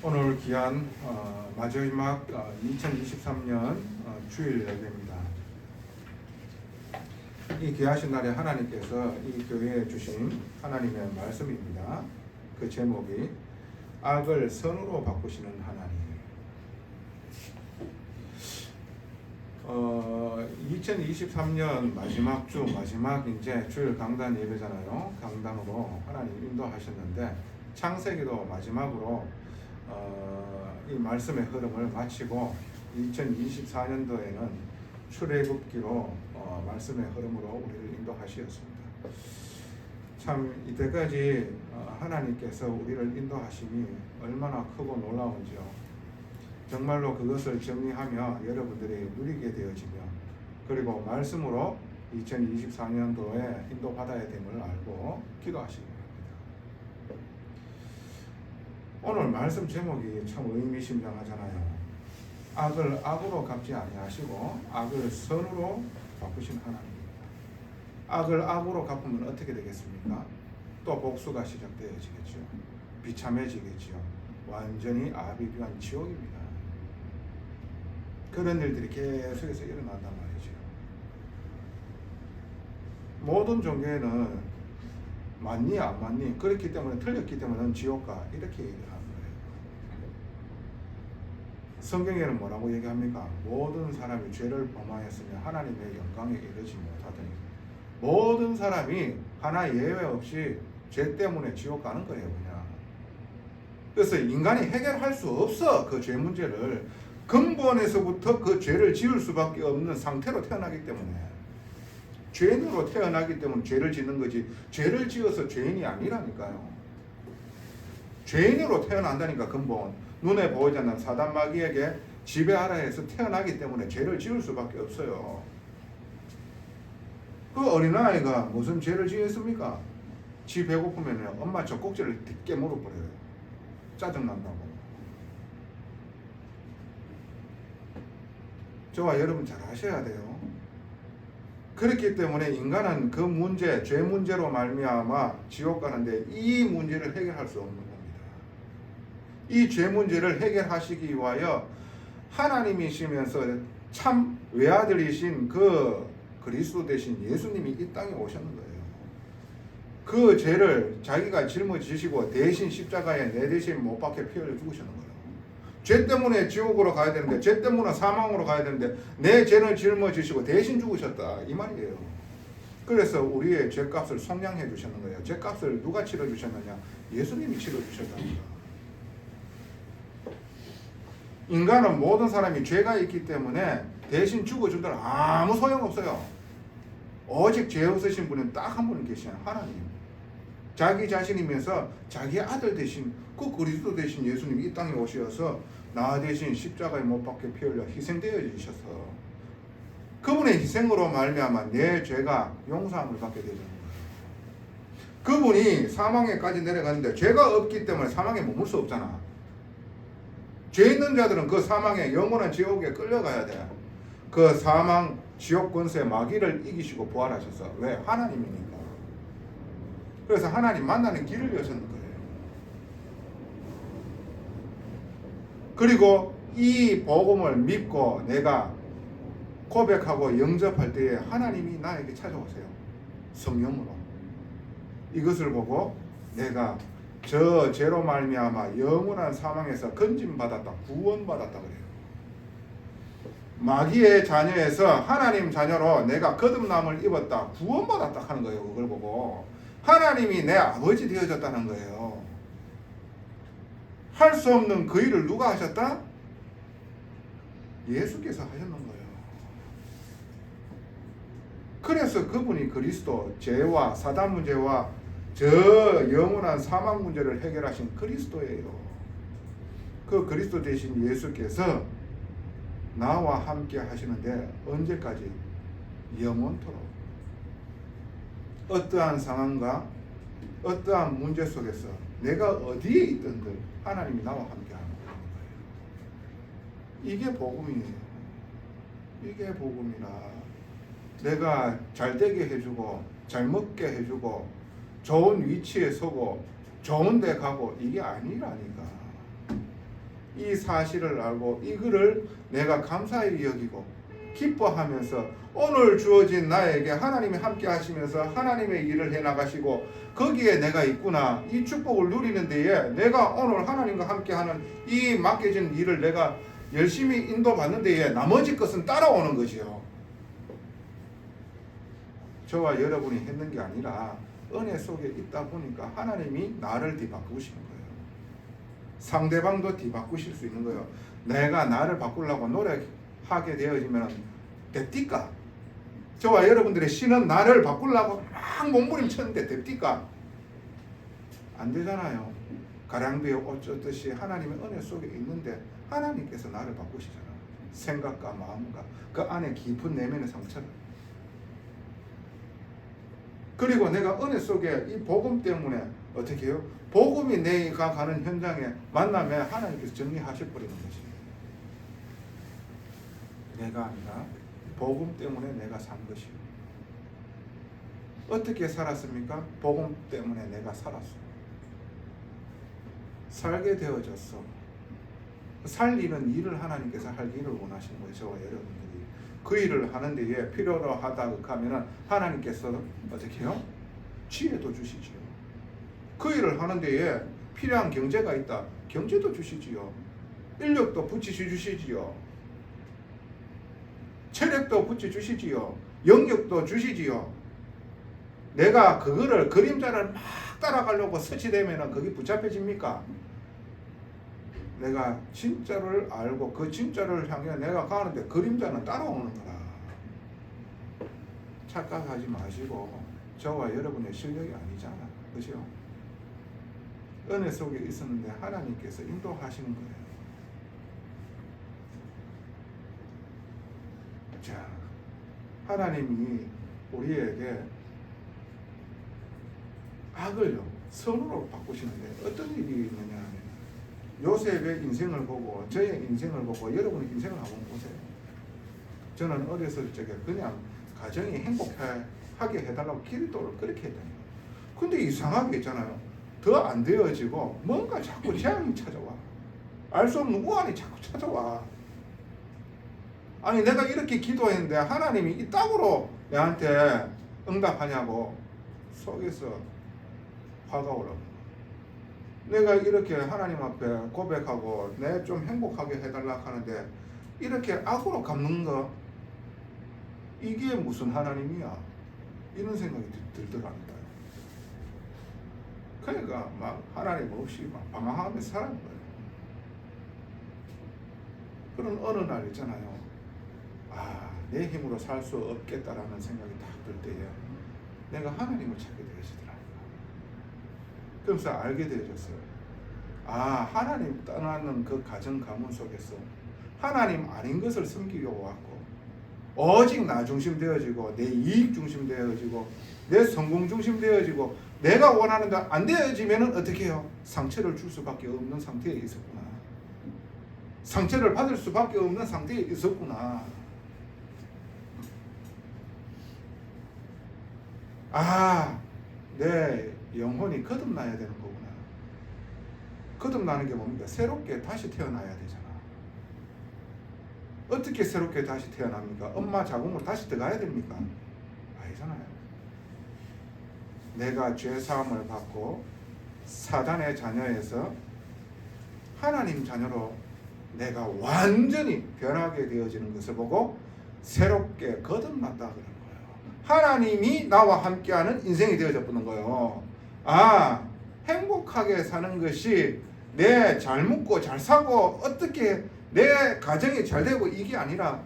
오늘 귀한 마지막 2023년 주일 예배입니다. 이 귀하신 날에 하나님께서 이 교회에 주신 하나님의 말씀입니다. 그 제목이 악을 선으로 바꾸시는 하나님. 2023년 마지막 주 마지막 이제 주일 강단 예배잖아요. 강단으로 하나님 인도하셨는데 창세기도 마지막으로 이 말씀의 흐름을 마치고 2024년도에는 출애굽기로 말씀의 흐름으로 우리를 인도하시었습니다. 참 이때까지 하나님께서 우리를 인도하심이 얼마나 크고 놀라운지요. 정말로 그것을 정리하며 여러분들이 누리게 되어지며 그리고 말씀으로 2024년도에 인도받아야 됨을 알고 기도하시기 바랍니다. 오늘 말씀 제목이 참 의미심장하잖아요. 악을 악으로 갚지 아니하시고 악을 선으로 바꾸신 하나님입니다. 악을 악으로 갚으면 어떻게 되겠습니까? 또 복수가 시작되어지겠죠. 비참해지겠죠. 완전히 아비규환 지옥입니다. 그런 일들이 계속해서 일어난단 말이죠. 모든 종교에는 맞니 안 맞니 그렇기 때문에 틀렸기 때문에 지옥가 이렇게 얘기를 하는 거예요. 성경에는 뭐라고 얘기합니까? 모든 사람이 죄를 범하였으며 하나님의 영광에 이르지 못하더니 모든 사람이 하나 예외 없이 죄 때문에 지옥 가는 거예요. 그냥. 그래서 인간이 해결할 수 없어. 그 죄 문제를 근본에서부터 그 죄를 지을 수밖에 없는 상태로 태어나기 때문에 죄인으로 태어나기 때문에 죄를 짓는 거지 죄를 지어서 죄인이 아니라니까요. 죄인으로 태어난다니까. 근본 눈에 보이지 않는 사단 마귀에게 지배하라 해서 태어나기 때문에 죄를 지을 수밖에 없어요. 그 어린아이가 무슨 죄를 지었습니까? 지 배고프면 엄마 젖꼭지를 뒷게 물어버려요. 짜증난다고. 저와 여러분 잘 아셔야 돼요. 그렇기 때문에 인간은 그 문제, 죄 문제로 말미암아 지옥 가는데 이 문제를 해결할 수 없는 겁니다. 이 죄 문제를 해결하시기 위하여 하나님이시면서 참 외아들이신 그 그리스도 되신 예수님이 이 땅에 오셨는 거예요. 그 죄를 자기가 짊어지시고 대신 십자가에 내 대신 못 박혀 피 흘려 죽으셨는 거예요. 죄 때문에 지옥으로 가야 되는데 죄 때문에 사망으로 가야 되는데 내 죄를 짊어지시고 대신 죽으셨다 이 말이에요. 그래서 우리의 죄값을 속량해 주셨는 거예요. 죄값을 누가 치러 주셨느냐? 예수님이 치러 주셨답니다. 인간은 모든 사람이 죄가 있기 때문에 대신 죽어준다는 아무 소용없어요. 오직 죄 없으신 분은 딱 한 분 계시는 하나님. 자기 자신이면서 자기 아들 대신 그 그리스도 대신 예수님이 이 땅에 오셔서 나 대신 십자가에 못 박혀 피 흘려 희생되어 주셔서 그분의 희생으로 말미암아 내 죄가 용서함을 받게 되는 거예요. 그분이 사망에까지 내려갔는데 죄가 없기 때문에 사망에 머물 수 없잖아. 죄 있는 자들은 그 사망에 영원한 지옥에 끌려가야 돼. 그 사망 지옥 권세 마귀를 이기시고 부활하셔서 왜? 하나님이니까. 그래서 하나님 만나는 길을 여셨는 거예요. 그리고 이 복음을 믿고 내가 고백하고 영접할 때에 하나님이 나에게 찾아오세요. 성령으로. 이것을 보고 내가 저 죄로 말미암아 영원한 사망에서 건짐받았다. 구원받았다 그래요. 마귀의 자녀에서 하나님 자녀로 내가 거듭남을 입었다. 구원받았다 하는 거예요. 그걸 보고 하나님이 내 아버지 되어졌다는 거예요. 할 수 없는 그 일을 누가 하셨다? 예수께서 하셨는 거예요. 그래서 그분이 그리스도, 죄와 사단 문제와 저 영원한 사망 문제를 해결하신 그리스도예요. 그 그리스도 되신 예수께서 나와 함께 하시는데 언제까지? 영원토록. 어떠한 상황과 어떠한 문제 속에서 내가 어디에 있든들 하나님이 나와 함께 하는 거예요. 이게 복음이에요. 이게 복음이라. 내가 잘 되게 해주고 잘 먹게 해주고 좋은 위치에 서고 좋은 데 가고 이게 아니라니까. 이 사실을 알고 이거를 내가 감사히 여기고 기뻐하면서 오늘 주어진 나에게 하나님이 함께 하시면서 하나님의 일을 해나가시고 거기에 내가 있구나, 이 축복을 누리는 데에 내가 오늘 하나님과 함께하는 이 맡겨진 일을 내가 열심히 인도받는 데에 나머지 것은 따라오는 것이요. 저와 여러분이 했는 게 아니라 은혜 속에 있다 보니까 하나님이 나를 뒤바꾸시는 거예요. 상대방도 뒤바꾸실 수 있는 거예요. 내가 나를 바꾸려고 노력하게 되어지면 됩니까? 저와 여러분들의 신은 나를 바꾸려고 막 몸부림쳤는데 됩니까? 안 되잖아요. 가랑비에 옷 젖듯이 하나님의 은혜 속에 있는데 하나님께서 나를 바꾸시잖아요. 생각과 마음과 그 안에 깊은 내면의 상처를. 그리고 내가 은혜 속에 이 복음 때문에 어떻게 해요? 복음이 내가 가는 현장에 만나면 하나님께서 정리하셔버리는 거지. 내가 아니라 복음 때문에 내가 산 것이요. 어떻게 살았습니까? 복음 때문에 내가 살았어. 살게 되어졌어. 살리는 일을 하나님께서 할 일을 원하시는 거예요. 저와 여러분들이 그 일을 하는 데에 필요로 하다 하면은 하나님께서 어떻게 해요? 지혜도 주시지요. 그 일을 하는 데에 필요한 경제가 있다, 경제도 주시지요. 인력도 붙이시 주시지요. 체력도 붙여 주시지요. 영역도 주시지요. 내가 그거를 그림자를 막 따라가려고 서치되면은 그게 붙잡혀집니까? 내가 진짜를 알고 그 진짜를 향해 내가 가는데 그림자는 따라오는 거라. 착각하지 마시고 저와 여러분의 실력이 아니잖아. 그죠? 은혜 속에 있었는데 하나님께서 인도하시는 거예요. 자, 하나님이 우리에게 악을요 선으로 바꾸시는데 어떤 일이 있느냐 하면 요셉의 인생을 보고 저의 인생을 보고 여러분의 인생을 한번 보세요. 저는 어렸을 적에 그냥 가정이 행복하게 해달라고 기도를 그렇게 했다니까. 근데 이상하게 있잖아요. 더 안 되어지고 뭔가 자꾸 재앙이 찾아와. 알 수 없는 우환이 자꾸 찾아와. 아니 내가 이렇게 기도했는데 하나님이 이 땅으로 내한테 응답하냐고 속에서 화가 올라오는 거야. 내가 이렇게 하나님 앞에 고백하고 내 좀 행복하게 해달라 하는데 이렇게 악으로 갚는 거 이게 무슨 하나님이야? 이런 생각이 들더랍니다. 그러니까 막 하나님 없이 막 방황하며 살는 거예요. 그런 어느 날 있잖아요. 아, 내 힘으로 살 수 없겠다라는 생각이 딱 들 때에 내가 하나님을 찾게 되시더라고요. 그러면서 알게 되어졌어요. 아, 하나님 떠나는 그 가정 가문 속에서 하나님 아닌 것을 섬기려고 왔고 오직 나 중심 되어지고 내 이익 중심 되어지고 내 성공 중심 되어지고 내가 원하는 거 안 되어지면 어떻게 해요? 상처를 줄 수밖에 없는 상태에 있었구나. 상처를 받을 수밖에 없는 상태에 있었구나. 아, 내 영혼이 거듭나야 되는 거구나. 거듭나는 게 뭡니까? 새롭게 다시 태어나야 되잖아. 어떻게 새롭게 다시 태어납니까? 엄마 자궁으로 다시 들어가야 됩니까? 아니잖아요. 내가 죄사함을 받고 사단의 자녀에서 하나님 자녀로 내가 완전히 변하게 되어지는 것을 보고 새롭게 거듭났다 그러는 거예요. 하나님이 나와 함께하는 인생이 되어져 버는 거예요. 아, 행복하게 사는 것이 내 잘 먹고 잘 사고 어떻게 내 가정이 잘 되고 이게 아니라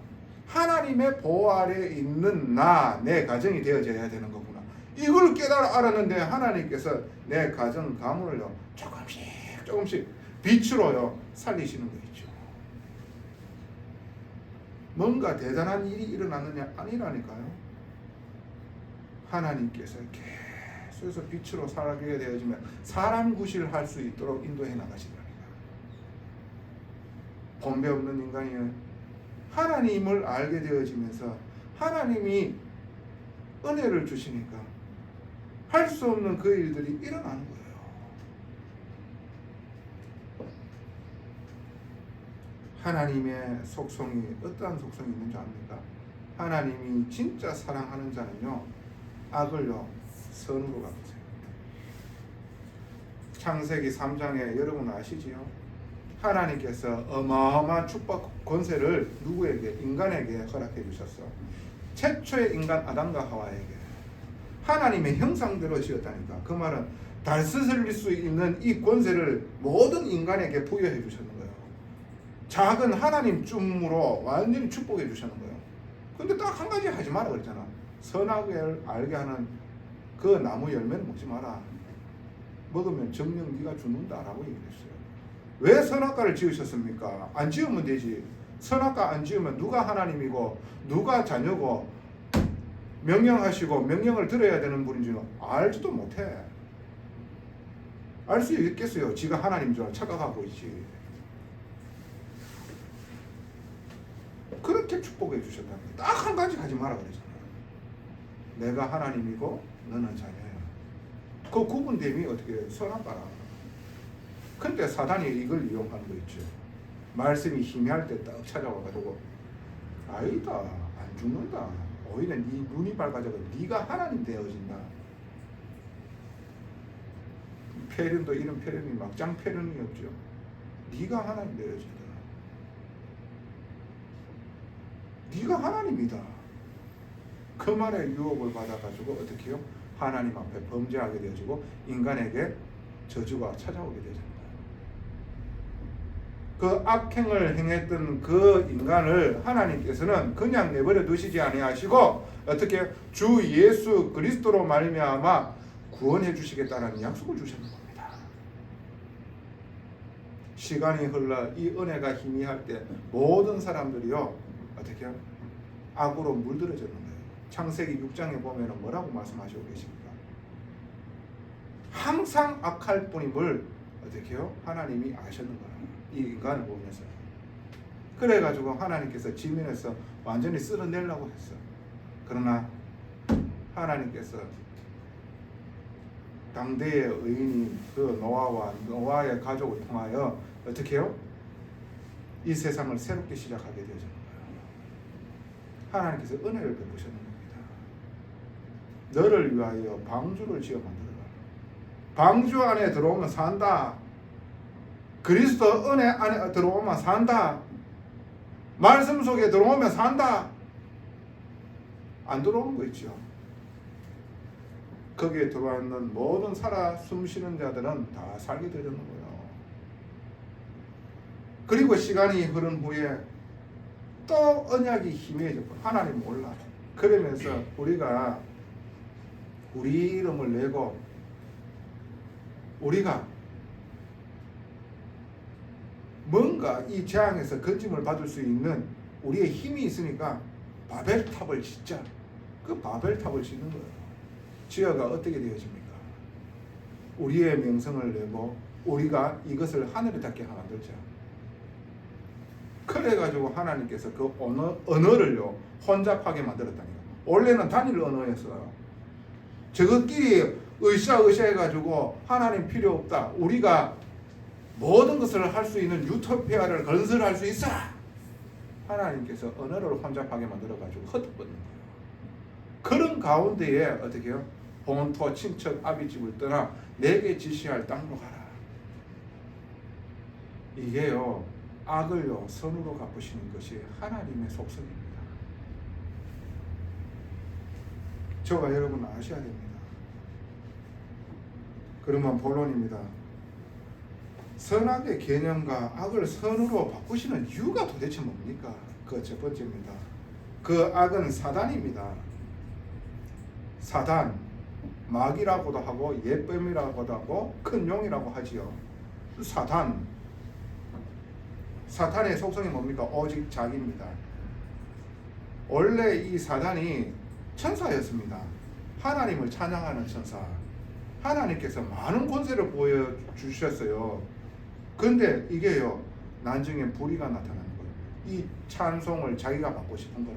하나님의 보호 아래에 있는 나, 내 가정이 되어져야 되는 거구나. 이걸 알았는데 하나님께서 내 가정 가문을요 조금씩 빛으로요 살리시는 거 있죠. 뭔가 대단한 일이 일어났느냐? 아니라니까요. 하나님께서 계속해서 빛으로 살게 되어지면 사람 구실할 수 있도록 인도해 나가시더라고요. 본배 없는 인간이 하나님을 알게 되어지면서 하나님이 은혜를 주시니까 할 수 없는 그 일들이 일어나는 거예요. 하나님의 속성이 어떠한 속성이 있는지 압니까? 하나님이 진짜 사랑하는 자는요, 악을요 선으로 갚으세요. 창세기 3장에 여러분 아시지요? 하나님께서 어마어마한 축복 권세를 누구에게? 인간에게 허락해 주셨어. 최초의 인간 아담과 하와에게 하나님의 형상대로 지었다니까. 그 말은 달스릴 수 있는 이 권세를 모든 인간에게 부여해 주셨는 거예요. 작은 하나님 쯤으로 완전히 축복해 주셨는 거예요. 근데 딱 한 가지 하지 마라 그랬잖아. 선악을 알게 하는 그 나무 열매는 먹지 마라. 먹으면 정녕 네가 죽는다라고 얘기했어요. 왜 선악과를 지으셨습니까? 안 지으면 되지. 선악과 안 지으면 누가 하나님이고 누가 자녀고 명령하시고 명령을 들어야 되는 분인지는 알지도 못해. 알 수 있겠어요? 지가 하나님인 줄 착각하고 있지. 그렇게 축복해 주셨다는 거예요. 딱 한 가지 하지 마라 그랬잖아요. 내가 하나님이고 너는 자녀야. 그 구분됨이 어떻게 선악과라. 근데 사단이 이걸 이용하는 거 있죠. 말씀이 희미할 때 딱 찾아와가지고 아니다, 안 죽는다. 오히려 네 눈이 밝아져서 네가 하나님 되어진다. 폐륜도 이런 폐륜이 막장 폐륜이 없죠. 네가 하나님 되어진다. 네가 하나님이다. 그 말에 유혹을 받아가지고 어떻게 해요? 하나님 앞에 범죄하게 되어지고 인간에게 저주가 찾아오게 되잖아요. 그 악행을 행했던 그 인간을 하나님께서는 그냥 내버려 두시지 아니하시고 어떻게 주 예수 그리스도로 말미암아 구원해 주시겠다는 약속을 주셨는 겁니다. 시간이 흘러 이 은혜가 희미할 때 모든 사람들이요 어떻게 악으로 물들어지는 거예요. 창세기 6장에 보면 뭐라고 말씀하시고 계십니까? 항상 악할 뿐임을 어떻게 해요? 하나님이 아셨는 거예요. 이 인간을 보면서. 그래가지고 하나님께서 지면에서 완전히 쓸어내려고 했어. 그러나 하나님께서 당대의 의인인 그 노아와 노아의 가족을 통하여 어떻게 해요? 이 세상을 새롭게 시작하게 되어지는 거예요. 하나님께서 은혜를 베푸셨는 겁니다. 너를 위하여 방주를 지어 만들어라. 방주 안에 들어오면 산다. 그리스도 은혜 안에 들어오면 산다. 말씀 속에 들어오면 산다. 안 들어오는 거 있죠. 거기에 들어와 있는 모든 살아 숨쉬는 자들은 다 살게 되는 거예요. 그리고 시간이 흐른 후에 또 언약이 희미해졌고 하나님 몰라. 그러면서 우리가 우리 이름을 내고 우리가 뭔가 이 재앙에서 건짐을 받을 수 있는 우리의 힘이 있으니까 바벨탑을 짓자. 그 바벨탑을 짓는 거예요. 지어가 어떻게 되어집니까? 우리의 명성을 내고 우리가 이것을 하늘에 닿게 만들자. 그래가지고 하나님께서 그 언어를요 혼잡하게 만들었다니까. 원래는 단일 언어였어요. 저것끼리 으쌰으쌰 해가지고 하나님 필요 없다. 우리가 모든 것을 할 수 있는 유토피아를 건설할 수 있어. 하나님께서 언어를 혼잡하게 만들어가지고 흩어버린 거예요. 그런 가운데에 어떻게 해요? 본토 친척 아비집을 떠나 내게 지시할 땅으로 가라. 이게요 악을요 선으로 갚으시는 것이 하나님의 속성입니다. 저와 여러분 아셔야 됩니다. 그러면 본론입니다. 선악의 개념과 악을 선으로 바꾸시는 이유가 도대체 뭡니까? 그 첫 번째입니다. 그 악은 사단입니다. 사단, 마귀라고도 하고 예뱀이라고도 하고 큰 용이라고 하지요. 사탄의 속성이 뭡니까? 오직 자기입니다. 원래 이 사단이 천사였습니다. 하나님을 찬양하는 천사. 하나님께서 많은 권세를 보여주셨어요. 그런데 이게요 나중에 불의가 나타나는 거예요. 이 찬송을 자기가 받고 싶은 거라.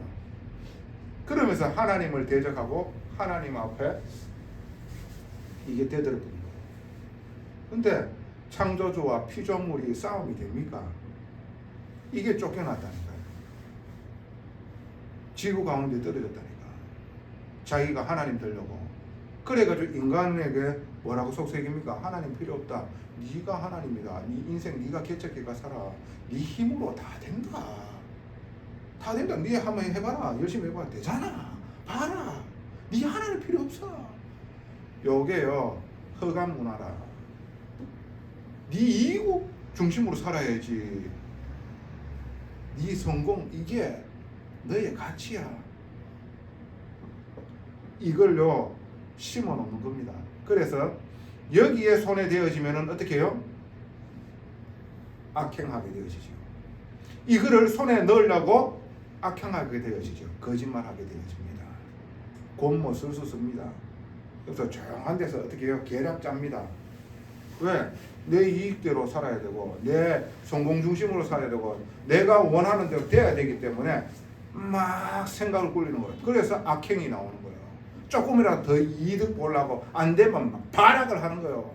그러면서 하나님을 대적하고 하나님 앞에 이게 되돌아버린 거예요. 근데 창조주와 피조물이 싸움이 됩니까? 이게 쫓겨났다니까요. 지구 가운데 떨어졌다니까. 자기가 하나님 되려고. 그래가지고 인간에게 뭐라고 속삭입니까? 하나님 필요 없다. 네가 하나님이다. 네 인생 네가 개척해가 살아. 네 힘으로 다 된다. 다 된다. 네 한번 해봐라. 열심히 해봐. 되잖아. 봐라. 네 하나님 필요 없어. 요게요 허감 문화라. 네 이익 중심으로 살아야지. 네 성공 이게 너의 가치야. 이걸요 심어 놓는 겁니다. 그래서 여기에 손에 대어지면은 어떻게 해요? 악행하게 되어지죠. 이거를 손에 넣으려고 악행하게 되어지죠. 거짓말하게 되어집니다. 곤모 술수 씁니다. 그래서 조용한 데서 어떻게 해요? 계략 짭니다. 왜? 내 이익대로 살아야 되고 내 성공 중심으로 살아야 되고 내가 원하는 대로 돼야 되기 때문에 막 생각을 굴리는 거예요. 그래서 악행이 나오는 거예요. 조금이라도 더 이득 보려고 안 되면 막 발악을 하는 거예요.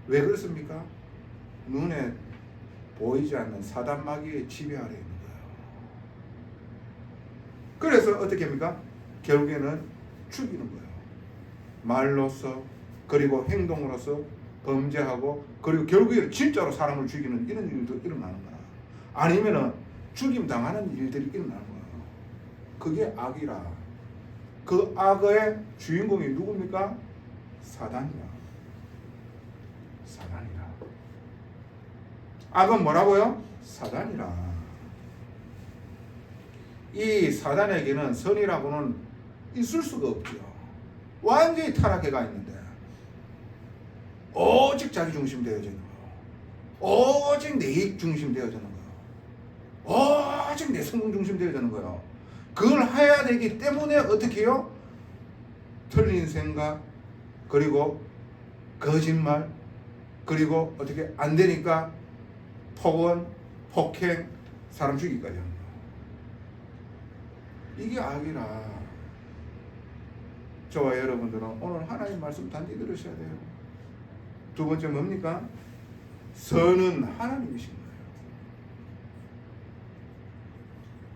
왜 그렇습니까? 눈에 보이지 않는 사단 마귀의 지배 아래 있는 거예요. 그래서 어떻게 합니까? 결국에는 죽이는 거예요. 말로써 그리고 행동으로서 범죄하고 그리고 결국에 진짜로 사람을 죽이는 이런 일도 일어나는 거야. 아니면은 죽임 당하는 일들이 일어나는 거예요. 그게 악이라. 그 악의 주인공이 누굽니까? 사단이야. 사단이라. 악은 뭐라고요? 사단이라. 이 사단에게는 선이라고는 있을 수가 없죠. 완전히 타락해가 있는데 오직 자기 중심 되어지는 거예요. 오직 내 이익 중심 되어지는 거예요. 오직 내 성공 중심 되어지는 거예요. 그걸 해야 되기 때문에 어떻게 해요? 틀린 생각 그리고 거짓말 그리고 어떻게 안 되니까 폭언, 폭행, 사람 죽이기까지 하는 거예요. 이게 악이라. 저와 여러분들은 오늘 하나님 말씀 단지 들으셔야 돼요. 두 번째 뭡니까? 선은 하나님이신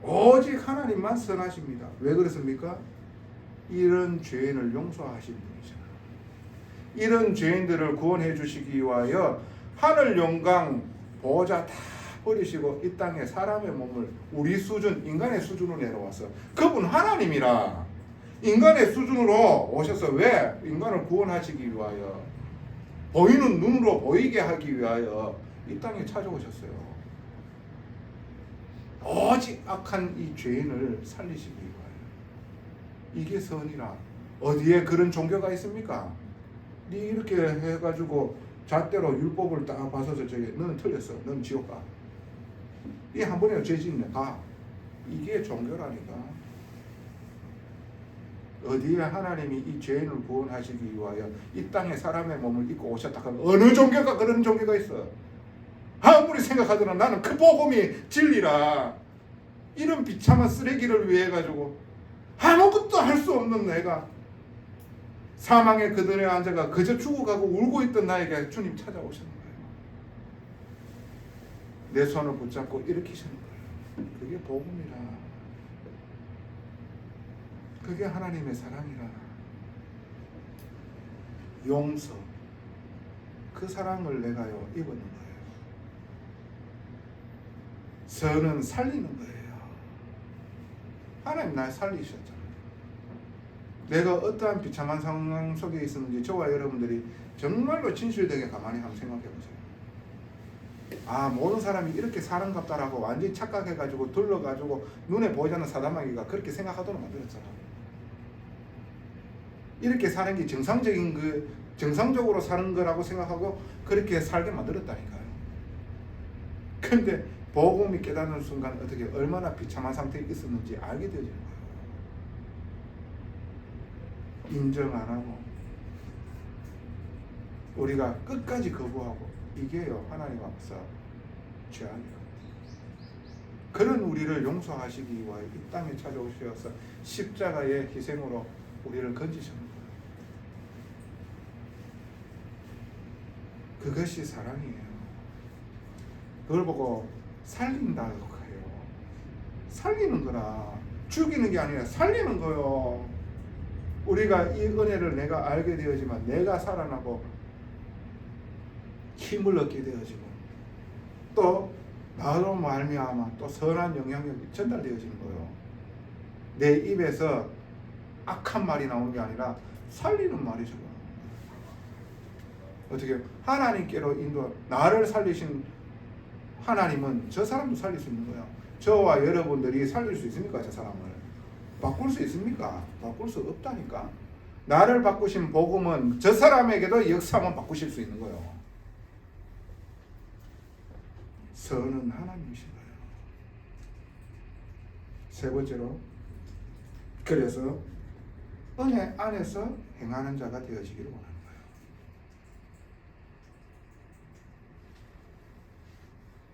거예요. 오직 하나님만 선하십니다. 왜 그렇습니까? 이런 죄인을 용서하신 분이잖아요. 이런 죄인들을 구원해 주시기 위하여 하늘 영광 보좌 다 버리시고 이 땅에 사람의 몸을 우리 수준, 인간의 수준으로 내려와서 그분 하나님이라 인간의 수준으로 오셔서 왜 인간을 구원하시기 위하여 보이는 눈으로 보이게 하기 위하여 이 땅에 찾아오셨어요. 오직 악한 이 죄인을 살리시기 위하여. 이게 선이라. 어디에 그런 종교가 있습니까? 네 이렇게 해가지고 잣대로 율법을 딱 봐서 저기 너는 틀렸어. 너는 지옥 가. 이 한 번에 죄 짓네. 가. 이게 종교라니까. 어디에 하나님이 이 죄인을 구원하시기 위하여 이 땅에 사람의 몸을 입고 오셨다 하면 어느 종교가 그런 종교가 있어? 아무리 생각하더라도 나는 그 복음이 진리라. 이런 비참한 쓰레기를 위해 가지고 아무것도 할 수 없는 내가 사망의 그늘에 앉아가 그저 죽어가고 울고 있던 나에게 주님 찾아오시는 거예요. 내 손을 붙잡고 일으키시는 거예요. 그게 복음이라. 그게 하나님의 사랑이라. 용서. 그 사랑을 내가요 입었는 거예요. 선은 살리는 거예요. 하나님 날 살리셨잖아요. 내가 어떠한 비참한 상황 속에 있었는지 저와 여러분들이 정말로 진실되게 가만히 한번 생각해 보세요. 아, 모든 사람이 이렇게 사랑갑다라고 완전히 착각해가지고 둘러가지고 눈에 보이지 않는 사단마귀가 그렇게 생각하도록 만들었잖아. 이렇게 사는 게 정상적으로 사는 거라고 생각하고 그렇게 살게 만들었다니까요. 근데 복음이 깨닫는 순간 어떻게 얼마나 비참한 상태에 있었는지 알게 되어지는 거예요. 인정 안 하고 우리가 끝까지 거부하고 이게요 하나님 앞에서 죄악이에요. 그런 우리를 용서하시기 위하여 이 땅에 찾아오셔서 십자가의 희생으로 우리를 건지시는 거예요. 그것이 사랑이에요. 그걸 보고 살린다고 해요. 살리는 거라. 죽이는 게 아니라 살리는 거요. 우리가 이 은혜를 내가 알게 되어지만 내가 살아나고 힘을 얻게 되어지고 또 나로 말미암아 또 선한 영향력이 전달되어지는 거예요. 내 입에서 악한 말이 나오는 게 아니라 살리는 말이죠. 어떻게 하나님께로 인도 나를 살리신 하나님은 저 사람도 살릴 수 있는 거예요. 저와 여러분들이 살릴 수 있습니까? 저 사람을 바꿀 수 있습니까? 바꿀 수 없다니까. 나를 바꾸신 복음은 저 사람에게도 역사만 바꾸실 수 있는 거예요. 선은 하나님이신 거예요. 세 번째로, 그래서 은혜 안에서 행하는 자가 되어지기를 원하는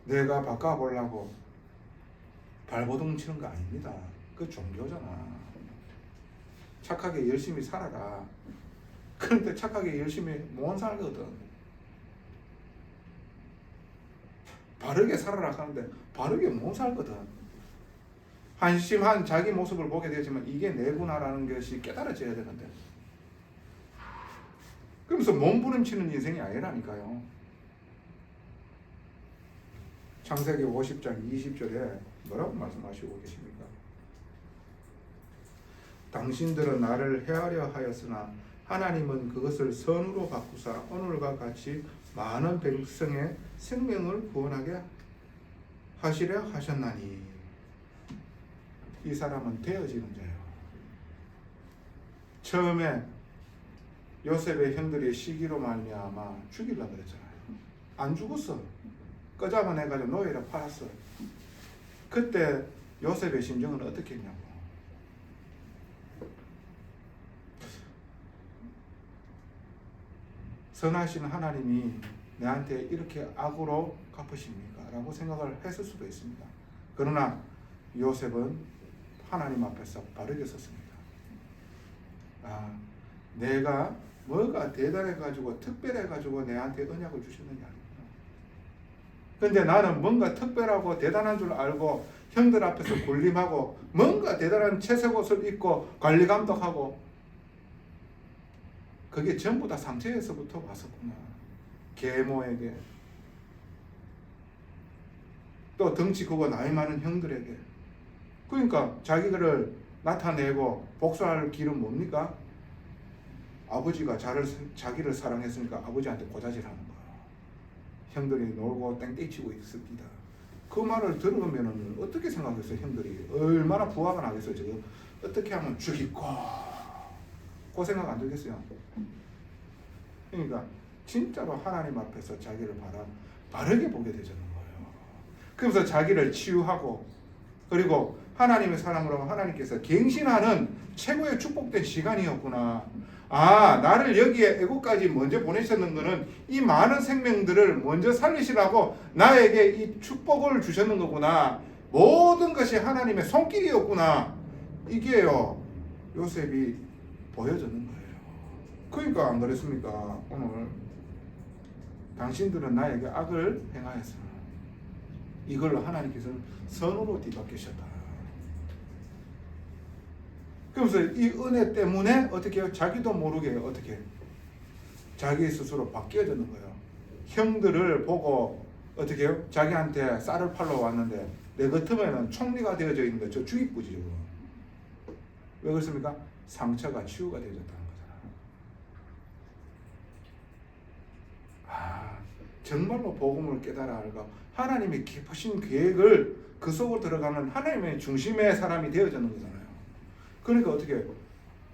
거예요. 내가 바꿔보려고 발버둥 치는 거 아닙니다. 그 종교잖아. 착하게 열심히 살아라. 그런데 착하게 열심히 못 살거든. 바르게 살아라 하는데 바르게 못 살거든. 한심한 자기 모습을 보게 되지만 이게 내구나라는 것이 깨달아져야 되는데, 그러면서 몸부림치는 인생이 아니라니까요. 창세기 50장 20절에 뭐라고 말씀하시고 계십니까? 당신들은 나를 헤아려 하였으나 하나님은 그것을 선으로 바꾸사 오늘과 같이 많은 백성의 생명을 구원하게 하시려 하셨나니. 이 사람은 되어지는 자예요. 처음에 요셉의 형들이 시기로 말미암아 죽이려고 그랬잖아요. 안 죽었어. 꺼잡아내가지고 노예로 팔았어. 그때 요셉의 심정은 어떻게 했냐고. 선하신 하나님이 내한테 이렇게 악으로 갚으십니까? 라고 생각을 했을 수도 있습니다. 그러나 요셉은 하나님 앞에서 바르게 섰습니다. 아, 내가 뭐가 대단해가지고 특별해가지고 내한테 언약을 주셨느냐. 근데 나는 뭔가 특별하고 대단한 줄 알고 형들 앞에서 군림하고 뭔가 대단한 채색 옷을 입고 관리 감독하고, 그게 전부 다 상처에서부터 왔었구나. 계모에게, 또 덩치 크고 나이 많은 형들에게. 그러니까 자기를 나타내고 복수할 길은 뭡니까? 아버지가 자기를 사랑했으니까 아버지한테 고자질하는 거야. 형들이 놀고 땡땡치고 있습니다. 그 말을 들으면 어떻게 생각했어요? 형들이 얼마나 부하가 나겠어요? 지금 어떻게 하면 죽이고, 그 생각 안 들겠어요? 그러니까 진짜로 하나님 앞에서 자기를 바르게 보게 되는 거예요. 그래서 자기를 치유하고, 그리고 하나님의 사람으로 하나님께서 갱신하는 최고의 축복된 시간이었구나. 아, 나를 여기에 애국까지 먼저 보내셨는 것은 이 많은 생명들을 먼저 살리시라고 나에게 이 축복을 주셨는 거구나. 모든 것이 하나님의 손길이었구나. 이게요, 요셉이 보여주는 거예요. 그러니까 안 그랬습니까? 오늘 당신들은 나에게 악을 행하였으나 이걸로 하나님께서는 선으로 뒤바뀌셨다. 그래서 이 은혜 때문에 어떻게 해요? 자기도 모르게 어떻게 자기 스스로 바뀌어지는 거예요. 형들을 보고 어떻게 해요? 자기한테 쌀을 팔러 왔는데 내 같으면은 총리가 되어져 있는데 저 주입구지. 왜 그렇습니까? 상처가 치유가 되어졌다는 거잖아. 아, 정말로 복음을 깨달아 알고 하나님의 깊으신 계획을 그 속으로 들어가는 하나님의 중심의 사람이 되어지는 거잖아요. 그러니까 어떻게 해요?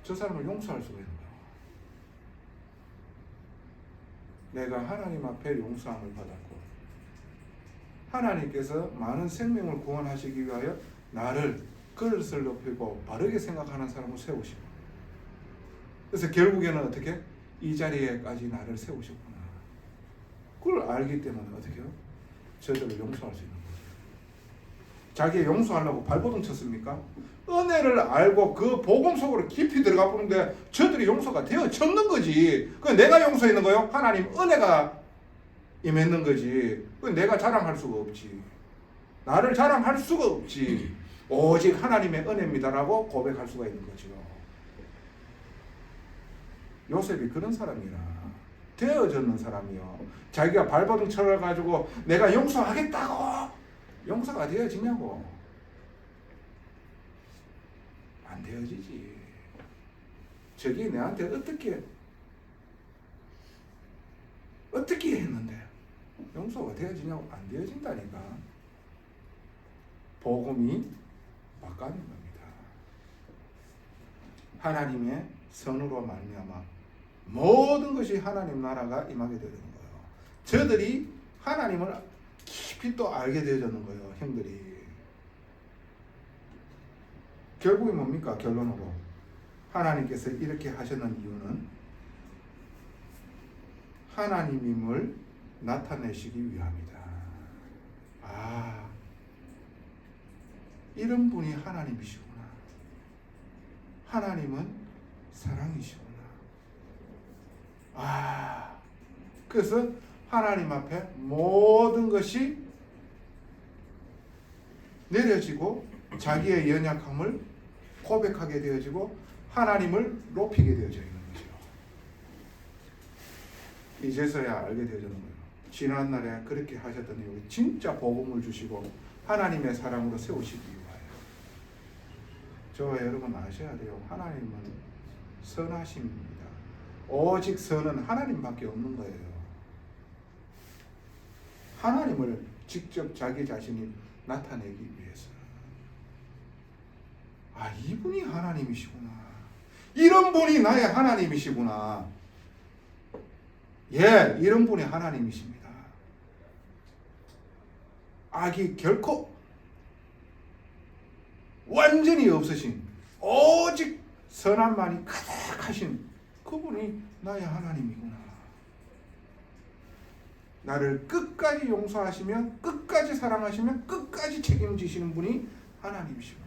저 사람을 용서할 수가 있는 거예요. 내가 하나님 앞에 용서함을 받았고 하나님께서 많은 생명을 구원하시기 위하여 나를 그릇을 높이고 바르게 생각하는 사람을 세우시고, 그래서 결국에는 어떻게? 이 자리에까지 나를 세우셨구나. 그걸 알기 때문에 어떻게 해요? 저들을 용서할 수 있는 거예요. 자기 용서하려고 발버둥 쳤습니까? 은혜를 알고 그 복음 속으로 깊이 들어가 보는데 저들이 용서가 되어졌는 거지. 그 내가 용서했는 거요? 하나님 은혜가 임했는 거지. 내가 자랑할 수가 없지. 나를 자랑할 수가 없지. 오직 하나님의 은혜입니다라고 고백할 수가 있는 거죠. 요셉이 그런 사람이라 되어졌는 사람이요. 자기가 발버둥 쳐가지고 내가 용서하겠다고 용서가 되어지냐고. 안 되어지지. 저기 내한테 어떻게 했는데 용서가 되어지냐고. 안 되어진다니까. 복음이 바뀌는 겁니다. 하나님의 선으로 말미암아 모든 것이 하나님 나라가 임하게 되는 거예요. 저들이 하나님을 깊이 또 알게 되어지는 거예요. 형들이. 결국이 뭡니까? 결론으로 하나님께서 이렇게 하셨는 이유는 하나님임을 나타내시기 위함이다. 아, 이런 분이 하나님이시구나. 하나님은 사랑이시구나. 아, 그래서 하나님 앞에 모든 것이 내려지고 자기의 연약함을 고백하게 되어지고 하나님을 높이게 되어져 있는 거죠. 이제서야 알게 되어지는 거예요. 지난날에 그렇게 하셨더니 진짜 복음을 주시고 하나님의 사랑으로 세우시기 위하여. 저와 여러분 아셔야 돼요. 하나님은 선하심입니다. 오직 선은 하나님밖에 없는 거예요. 하나님을 직접 자기 자신이 나타내기 위해서. 아, 이분이 하나님이시구나. 이런 분이 나의 하나님이시구나. 예, 이런 분이 하나님이십니다. 악이 결코 완전히 없으신 오직 선함만이 가득하신 그분이 나의 하나님이구나. 나를 끝까지 용서하시면 끝까지 사랑하시면 끝까지 책임지시는 분이 하나님이시구나.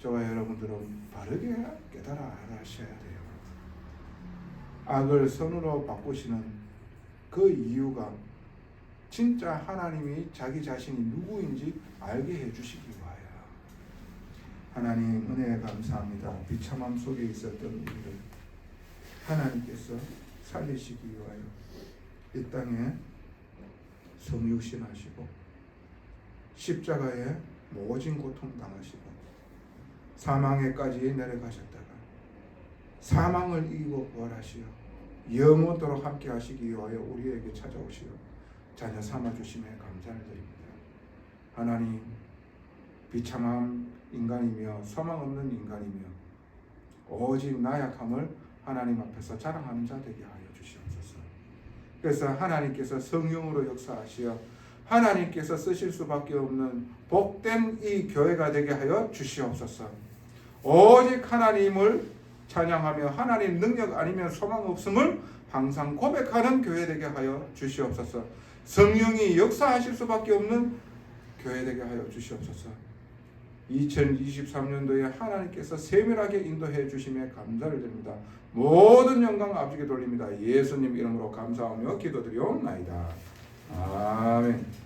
저와 여러분들은 바르게 깨달아 알아셔야 돼요. 악을 선으로 바꾸시는 그 이유가 진짜 하나님이 자기 자신이 누구인지 알게 해주시기 위하여. 하나님 은혜에 감사합니다. 비참함 속에 있었던 우리를 하나님께서 살리시기 위하여 이 땅에 성육신하시고 십자가에 모진 고통 당하시고 사망에까지 내려가셨다가 사망을 이기고 부활하시어 영원토록 함께 하시기 위하여 우리에게 찾아오시어 자녀 삼아주심에 감사를 드립니다. 하나님, 비참한 인간이며 소망 없는 인간이며 오직 나약함을 하나님 앞에서 자랑하는 자 되게 하여 주시옵소서. 그래서 하나님께서 성령으로 역사하시어 하나님께서 쓰실 수밖에 없는 복된 이 교회가 되게 하여 주시옵소서. 오직 하나님을 찬양하며 하나님 능력 아니면 소망 없음을 항상 고백하는 교회 되게 하여 주시옵소서. 성령이 역사하실 수밖에 없는 교회 되게 하여 주시옵소서. 2023년도에 하나님께서 세밀하게 인도해 주심에 감사를 드립니다. 모든 영광 아버지께 돌립니다. 예수님 이름으로 감사하며 기도드리옵나이다. 아멘.